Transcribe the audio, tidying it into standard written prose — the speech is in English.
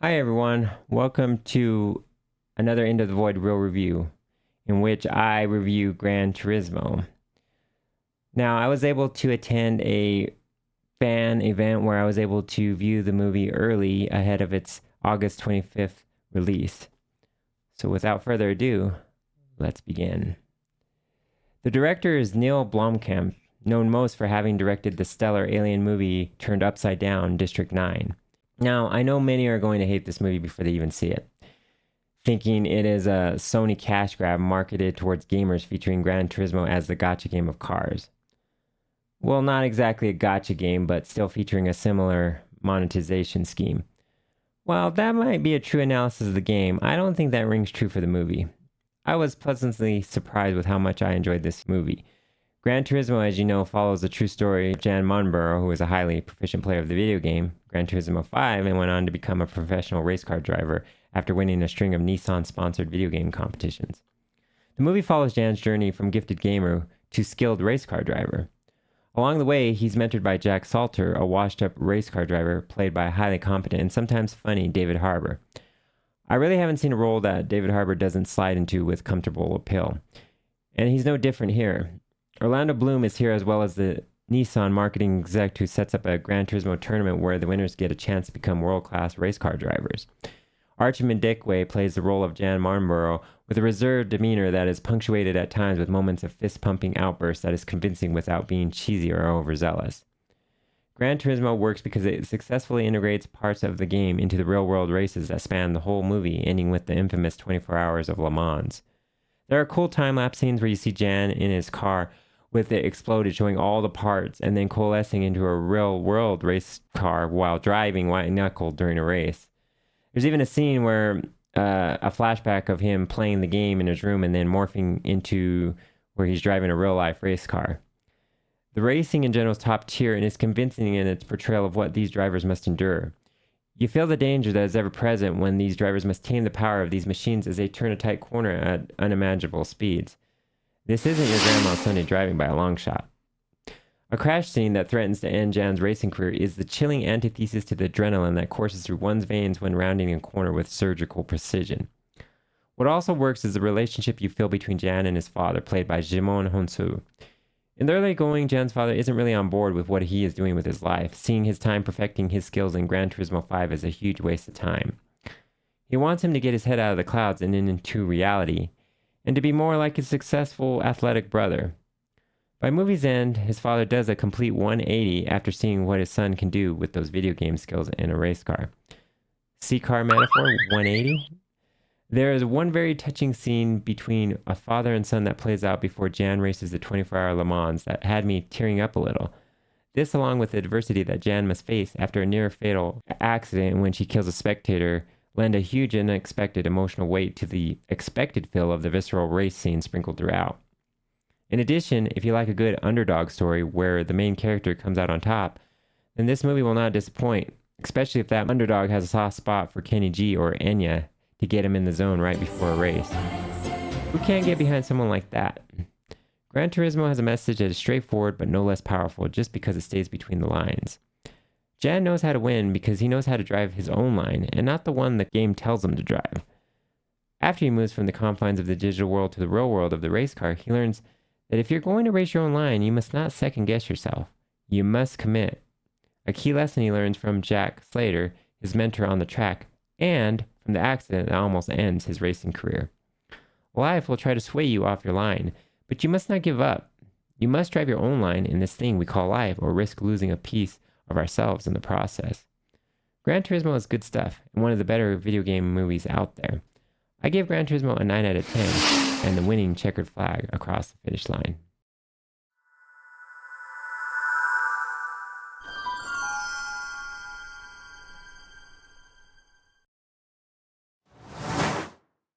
Hi everyone, welcome to another Into the Void Real Review, in which I review Gran Turismo. Now, I was able to attend a fan event where I was able to view the movie early ahead of its August 25th release. So without further ado, let's begin. The director is Neil Blomkamp, known most for having directed the stellar alien movie Turned Upside Down, District 9. Now, I know many are going to hate this movie before they even see it, thinking it is a Sony cash grab marketed towards gamers featuring Gran Turismo as the gacha game of cars. Well, not exactly a gacha game, but still featuring a similar monetization scheme. While that might be a true analysis of the game, I don't think that rings true for the movie. I was pleasantly surprised with how much I enjoyed this movie. Gran Turismo, as you know, follows the true story of Jan Monborough, who was a highly proficient player of the video game, Gran Turismo 5, and went on to become a professional race car driver after winning a string of Nissan-sponsored video game competitions. The movie follows Jan's journey from gifted gamer to skilled race car driver. Along the way, he's mentored by Jack Salter, a washed-up race car driver played by a highly competent and sometimes funny David Harbour. I really haven't seen a role that David Harbour doesn't slide into with comfortable appeal. And he's no different here. Orlando Bloom is here, as well as the Nissan marketing exec who sets up a Gran Turismo tournament where the winners get a chance to become world-class race car drivers. Archie Madekwe plays the role of Jan Marnborough with a reserved demeanor that is punctuated at times with moments of fist-pumping outbursts that is convincing without being cheesy or overzealous. Gran Turismo works because it successfully integrates parts of the game into the real-world races that span the whole movie, ending with the infamous 24 hours of Le Mans. There are cool time-lapse scenes where you see Jan in his car with it exploded, showing all the parts, and then coalescing into a real-world race car while driving white-knuckled during a race. There's even a scene where a flashback of him playing the game in his room and then morphing into where he's driving a real-life race car. The racing in general is top tier and is convincing in its portrayal of what these drivers must endure. You feel the danger that is ever present when these drivers must tame the power of these machines as they turn a tight corner at unimaginable speeds. This isn't your grandma's Sunday driving by a long shot. A crash scene that threatens to end Jan's racing career is the chilling antithesis to the adrenaline that courses through one's veins when rounding a corner with surgical precision. What also works is the relationship you feel between Jan and his father, played by Jimon Honsu. In the early going, Jan's father isn't really on board with what he is doing with his life, seeing his time perfecting his skills in Gran Turismo 5 as a huge waste of time. He wants him to get his head out of the clouds and into reality, and to be more like his successful athletic brother. By movie's end, his father does a complete 180 after seeing what his son can do with those video game skills in a race car. See car metaphor 180? There is one very touching scene between a father and son that plays out before Jan races the 24-hour Le Mans that had me tearing up a little. This, along with the adversity that Jan must face after a near-fatal accident when she kills a spectator, lend a huge and unexpected emotional weight to the expected feel of the visceral race scene sprinkled throughout. In addition, if you like a good underdog story where the main character comes out on top, then this movie will not disappoint, especially if that underdog has a soft spot for Kenny G or Enya to get him in the zone right before a race. Who can't get behind someone like that? Gran Turismo has a message that is straightforward but no less powerful just because it stays between the lines. Jan knows how to win because he knows how to drive his own line, and not the one the game tells him to drive. After he moves from the confines of the digital world to the real world of the race car, he learns that if you're going to race your own line, you must not second-guess yourself. You must commit. A key lesson he learns from Jack Slater, his mentor on the track, and from the accident that almost ends his racing career. Life will try to sway you off your line, but you must not give up. You must drive your own line in this thing we call life, or risk losing a piece of ourselves in the process. Gran Turismo is good stuff, and one of the better video game movies out there. I gave Gran Turismo a 9 out of 10, and the winning checkered flag across the finish line.